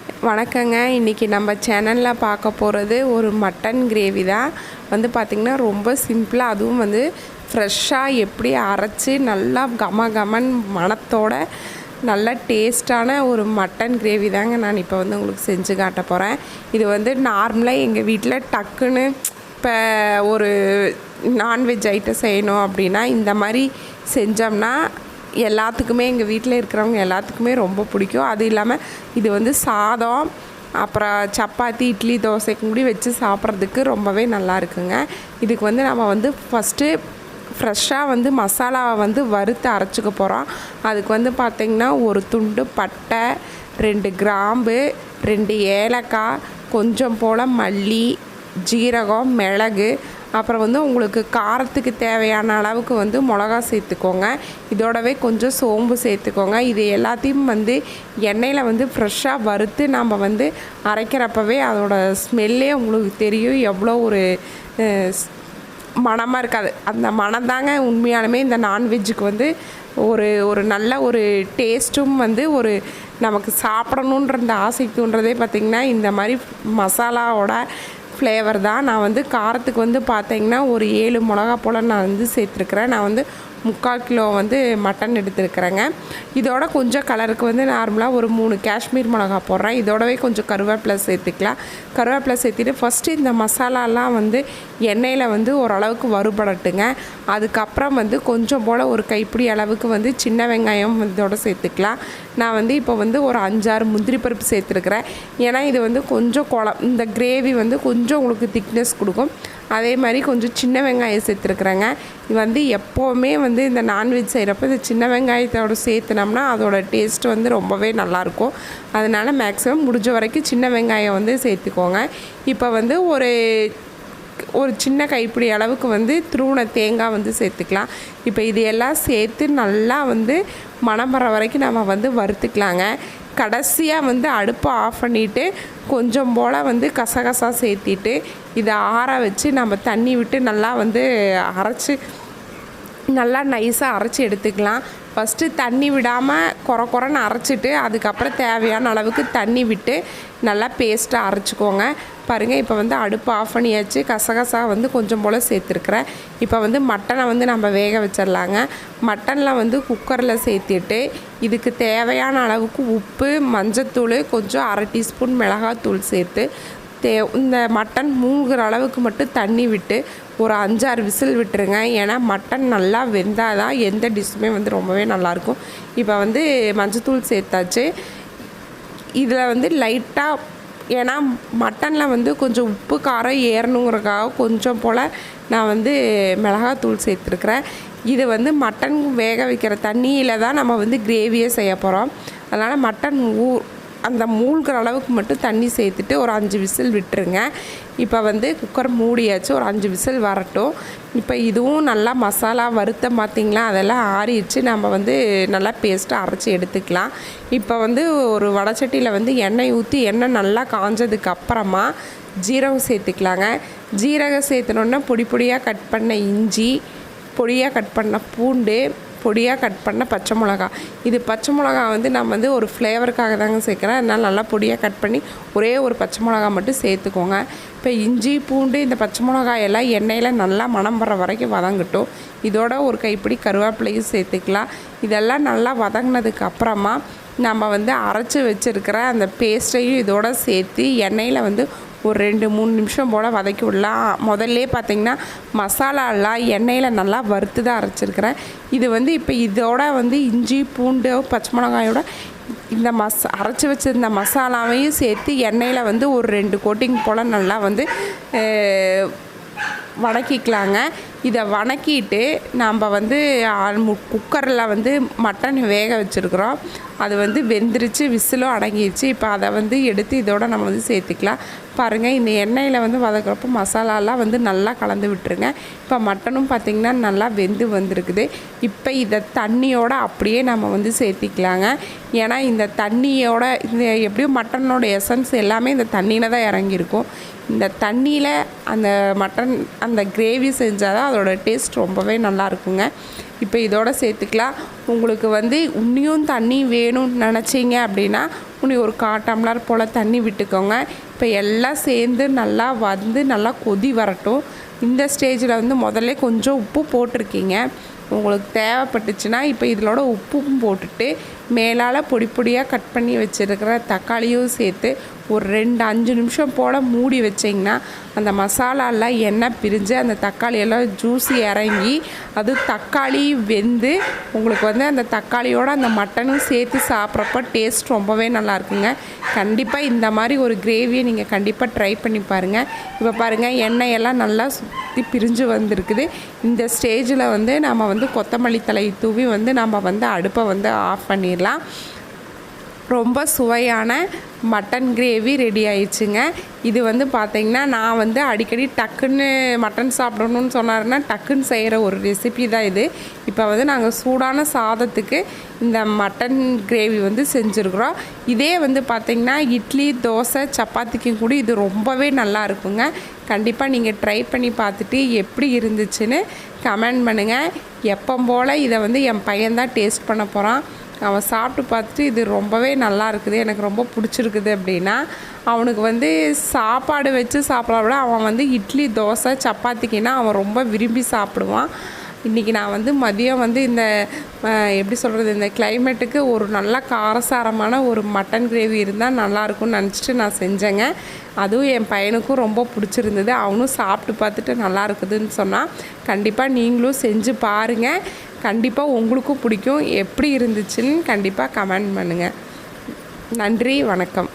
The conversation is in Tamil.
வணக்கங்க. இன்றைக்கி நம்ம சேனலில் பார்க்க போகிறது ஒரு மட்டன் கிரேவி தான். பார்த்திங்கன்னா ரொம்ப சிம்பிளாக, அதுவும் ஃப்ரெஷ்ஷாக எப்படி அரைச்சி நல்லா கமகமன் மணத்தோட நல்ல டேஸ்ட்டான ஒரு மட்டன் கிரேவி தாங்க நான் இப்போ உங்களுக்கு செஞ்சு காட்ட போகிறேன். இது நார்மலாக எங்கள் வீட்டில் டக்குன்னு இப்போ ஒரு நான்வெஜ் ஐட்டம் செய்யணும் அப்படின்னா இந்த மாதிரி செஞ்சோம்னா எல்லாத்துக்குமே, எங்கள் வீட்டில் இருக்கிறவங்க எல்லாத்துக்குமே ரொம்ப பிடிக்கும். அது இல்லாமல் இது சாதம், அப்புறம் சப்பாத்தி, இட்லி, தோசைக்கு கூட வச்சு சாப்பிட்றதுக்கு ரொம்பவே நல்லா இருக்குங்க. இதுக்கு நம்ம ஃபஸ்ட்டு ஃப்ரெஷ்ஷாக மசாலாவை வறுத்து அரைச்சிக்க போகிறோம். அதுக்கு பார்த்திங்கன்னா ஒரு துண்டு பட்டை, 2 கிராம்பு, 2 ஏலக்காய், கொஞ்சம் போல் மல்லி, ஜீரகம், மிளகு, அப்புறம் உங்களுக்கு காரத்துக்கு தேவையான அளவுக்கு மிளகா சேர்த்துக்கோங்க. இதோடவே கொஞ்சம் சோம்பு சேர்த்துக்கோங்க. இது எல்லாத்தையும் எண்ணெயில் ஃப்ரெஷ்ஷாக வறுத்து நம்ம அரைக்கிறப்பவே அதோட ஸ்மெல்லே உங்களுக்கு தெரியும் எவ்வளோ ஒரு மணமாக இருக்காது. அந்த மணம் தாங்க உண்மையாலுமே இந்த நான்வெஜ்ஜுக்கு ஒரு நல்ல ஒரு டேஸ்ட்டும் ஒரு நமக்கு சாப்பிடணுன்ற இந்த ஆசை தூண்டுறதே பார்த்திங்கன்னா இந்த மாதிரி மசாலாவோட ஃப்ளேவர் தான். நான் காரத்துக்கு பார்த்திங்கன்னா ஒரு 7 மிளகா போல் நான் சேர்த்துருக்குறேன். நான் 3/4 கிலோ மட்டன் எடுத்துருக்குறேங்க. இதோட கொஞ்சம் கலருக்கு நார்மலாக ஒரு 3 காஷ்மீர் மிளகா போடுறேன். இதோடவே கொஞ்சம் கருவேப்பிலை சேர்த்துக்கலாம். கருவேப்பிலை சேர்த்துட்டு ஃபஸ்ட்டு இந்த மசாலாலாம் எண்ணெயில் ஓரளவுக்கு வறுபடட்டுங்க. அதுக்கப்புறம் கொஞ்சம் போல் ஒரு கைப்பிடி அளவுக்கு சின்ன வெங்காயம் இதோட சேர்த்துக்கலாம். நான் இப்போ ஒரு 5-6 முந்திரி பருப்பு சேர்த்துருக்குறேன். ஏன்னா இது கொஞ்சம் இந்த கிரேவி கொஞ்சம் உங்களுக்கு திக்னஸ் கொடுக்கும். அதே மாதிரி கொஞ்சம் சின்ன வெங்காயம் சேர்த்துருக்குறேங்க. இது எப்போவுமே இந்த நான்வெஜ் செய்கிறப்ப இந்த சின்ன வெங்காயத்தோடு சேர்த்துனோம்னா அதோட டேஸ்ட் ரொம்பவே நல்லாயிருக்கும். அதனால் மேக்ஸிமம் முடிஞ்ச வரைக்கும் சின்ன வெங்காயம் சேர்த்துக்கோங்க. இப்போ ஒரு சின்ன கைப்பிடி அளவுக்கு துருவின தேங்காய் சேர்த்துக்கலாம். இப்போ இது எல்லாம் சேர்த்து நல்லா மணம் வர வரைக்கும் நம்ம வறுத்துக்கலாங்க. கடைசியாக அடுப்பை ஆஃப் பண்ணிவிட்டு கொஞ்சம் போல் கசகசா சேர்த்திட்டு இதை ஆற வச்சு நம்ம தண்ணி விட்டு நல்லா அரைச்சி நல்லா நைஸாக அரைச்சி எடுத்துக்கலாம். ஃபஸ்ட்டு தண்ணி விடாமல் குறன்னு அரைச்சிட்டு அதுக்கப்புறம் தேவையான அளவுக்கு தண்ணி விட்டு நல்லா பேஸ்ட்டாக அரைச்சிக்கோங்க. பாருங்கள், இப்போ அடுப்பு ஆஃப் பண்ணியாச்சு. கசகசா கொஞ்சம் போல் சேர்த்துருக்குறேன். இப்போ மட்டனை நம்ம வேக வச்சிடலாங்க. மட்டனில் குக்கரில் சேர்த்துட்டு இதுக்கு தேவையான அளவுக்கு உப்பு, மஞ்சத்தூள், கொஞ்சம் 1/2 டீஸ்பூன் மிளகாத்தூள் சேர்த்து இந்த மட்டன் மூழ்கிற அளவுக்கு மட்டும் தண்ணி விட்டு ஒரு 5-6 விசில் விட்டுருங்க. ஏன்னா மட்டன் நல்லா வெந்தால் தான் எந்த டிஷ்ஷுமே ரொம்பவே நல்லாயிருக்கும். இப்போ மஞ்சத்தூள் சேர்த்தாச்சு. இதில் லைட்டாக, ஏன்னா மட்டனில் கொஞ்சம் உப்பு காரம் ஏறணுங்கிறதுக்காக கொஞ்சம் போல் நான் மிளகாத்தூள் சேர்த்துருக்குறேன். இது மட்டன் வேக வைக்கிற தண்ணியில் தான் நம்ம கிரேவியே செய்ய போகிறோம். அதனால் மட்டன் அந்த மூழ்கிற அளவுக்கு மட்டும் தண்ணி சேர்த்துட்டு ஒரு 5 விசில் விட்டுருங்க. இப்போ குக்கர் மூடியாச்சு. ஒரு 5 விசில் வரட்டும். இப்போ இதுவும் நல்லா மசாலா வறுத்த பார்த்திங்களா, அதெல்லாம் ஆறிடுச்சு. நம்ம நல்லா பேஸ்ட்டாக அரைச்சி எடுத்துக்கலாம். இப்போ ஒரு வடைச்சட்டியில் எண்ணெய் ஊற்றி எண்ணெய் நல்லா காஞ்சதுக்கு அப்புறமா ஜீரகம் சேர்த்துக்கலாங்க. ஜீரகம் சேர்த்துனோன்னா பொடி பொடியாக கட் பண்ண இஞ்சி, பொடியாக கட் பண்ண பூண்டு, பொடியாக கட் பண்ண பச்சை மிளகா. இது பச்சை மிளகா நம்ம ஒரு ஃப்ளேவருக்காக தாங்க சேர்க்குறேன். அதனால் நல்லா பொடியாக கட் பண்ணி ஒரே ஒரு பச்சை மிளகா மட்டும் சேர்த்துக்கோங்க. இப்போ இஞ்சி, பூண்டு, இந்த பச்சை மிளகாய் எல்லாம் எண்ணெயில் நல்லா மணம் வர வரைக்கும் வதங்கட்டும். இதோட ஒரு கைப்பிடி கருவேப்பிலையும் சேர்த்துக்கலாம். இதெல்லாம் நல்லா வதங்கினதுக்கு அப்புறமா நம்ம அரைச்சி வச்சுருக்கிற அந்த பேஸ்ட்டையும் இதோட சேர்த்து எண்ணெயில் ஒரு 2-3 நிமிஷம் போல் வதக்கி விடலாம். முதல்ல பார்த்திங்கன்னா மசாலாலாம் எண்ணெயில் நல்லா வறுத்து தான் அரைச்சிருக்கிறேன். இது இப்போ இதோட இஞ்சி, பூண்டு, பச்சை மிளகாயோட இந்த அரைச்சி வச்சுருந்த மசாலாவையும் சேர்த்து எண்ணெயில் ஒரு 2 கோட்டிங் போல் நல்லா வதக்கிக்கலாங்க. இதை வதக்கிட்டு நம்ம குக்கரில் மட்டன் வேக வச்சுருக்குறோம். அது வெந்துருச்சு, விசிலும் அடங்கிடுச்சு. இப்போ அதை எடுத்து இதோட நம்ம சேர்த்துக்கலாம். பாருங்கள், இந்த எண்ணெயில் வதக்கிறப்போ மசாலாலாம் நல்லா கலந்து விட்டுருங்க. இப்போ மட்டனும் பார்த்திங்கன்னா நல்லா வெந்து வந்திருக்குது. இப்போ இதை தண்ணியோடு அப்படியே நம்ம சேர்த்திக்கலாங்க. ஏன்னா இந்த தண்ணியோட இந்த எப்படியும் மட்டனோட எசன்ஸ் எல்லாமே இந்த தண்ணியில் தான் இறங்கியிருக்கும். இந்த தண்ணியில் அந்த மட்டன் அந்த கிரேவி செஞ்சால் தான் அதோட டேஸ்ட் ரொம்பவே நல்லா இருக்குங்க. இப்போ இதோட சேர்த்துக்கலாம். உங்களுக்கு வந்து இன்னியும் தண்ணி வேணும்னு நினச்சிங்க அப்படின்னா இன்னி ஒரு 1/4 டம்ளர் போல் தண்ணி விட்டுக்கோங்க. இப்போ எல்லாம் சேர்ந்து நல்லா கொதி வரட்டும். இந்த ஸ்டேஜில் வந்து முதல்ல கொஞ்சம் உப்பு போட்டிருக்கீங்க. உங்களுக்கு தேவைப்பட்டுச்சுன்னா இப்போ இதோட உப்பும் போட்டுட்டு மேலால் பொடி பொடியாக கட் பண்ணி வச்சுருக்கிற தக்காளியும் சேர்த்து ஒரு 5 நிமிஷம் போல் மூடி வச்சிங்கன்னா அந்த மசாலாலாம் எண்ணெய் பிரிஞ்சு அந்த தக்காளியெல்லாம் ஜூஸி இறங்கி அது தக்காளி வெந்து உங்களுக்கு வந்து அந்த தக்காளியோடு அந்த மட்டனும் சேர்த்து சாப்பிட்றப்ப டேஸ்ட் ரொம்பவே நல்லாயிருக்குங்க. கண்டிப்பாக இந்த மாதிரி ஒரு கிரேவியை நீங்கள் கண்டிப்பாக ட்ரை பண்ணி பாருங்கள். இப்போ பாருங்கள் எண்ணெயெல்லாம் நல்லா சுற்றி பிரிஞ்சு வந்திருக்குது. இந்த ஸ்டேஜில் வந்து நம்ம வந்து கொத்தமல்லி தழை தூவி வந்து நம்ம வந்து அடுப்பை வந்து ஆஃப் பண்ணிடலாம். ரொம்ப சுவையான மட்டன் கிரேவி ரெடி ஆயிடுச்சுங்க. இது வந்து பார்த்திங்கன்னா நான் வந்து அடிக்கடி டக்குன்னு மட்டன் சாப்பிடணுன்னு சொன்னாருன்னா டக்குன்னு செய்கிற ஒரு ரெசிபி தான் இது. இப்போ வந்து நாங்கள் சூடான சாதத்துக்கு இந்த மட்டன் கிரேவி வந்து செஞ்சுருக்குறோம். இதே வந்து பார்த்திங்கன்னா இட்லி, தோசை, சப்பாத்திக்கும் கூட இது ரொம்பவே நல்லா இருக்குங்க. கண்டிப்பாக நீங்கள் ட்ரை பண்ணி பார்த்துட்டு எப்படி இருந்துச்சுன்னு கமெண்ட் பண்ணுங்கள். எப்போ போல் இதை வந்து என் பையன்தான் டேஸ்ட் பண்ண போகிறான். அவன் சாப்பிட்டு பார்த்துட்டு இது ரொம்பவே நல்லா இருக்குது, எனக்கு ரொம்ப பிடிச்சிருக்குது அப்படின்னா அவனுக்கு வந்து சாப்பாடு வச்சு சாப்பிட விட அவன் வந்து இட்லி, தோசை, சப்பாத்திக்குன்னா அவன் ரொம்ப விரும்பி சாப்பிடுவான். இன்றைக்கி நான் வந்து மதியம் வந்து இந்த எப்படி சொல்கிறது, இந்த கிளைமேட்டுக்கு ஒரு நல்ல காரசாரமான ஒரு மட்டன் கிரேவி இருந்தால் நல்லாயிருக்கும்னு நினச்சிட்டு நான் செஞ்சேங்க. அதுவும் என் பையனுக்கும் ரொம்ப பிடிச்சிருந்தது. அவனும் சாப்பிட்டு பார்த்துட்டு நல்லா இருக்குதுன்னு சொன்னால் கண்டிப்பாக நீங்களும் செஞ்சு பாருங்கள். கண்டிப்பாக உங்களுக்கும் பிடிக்கும். எப்படி இருந்துச்சுன்னு கண்டிப்பாக கமெண்ட் பண்ணுங்கள். நன்றி, வணக்கம்.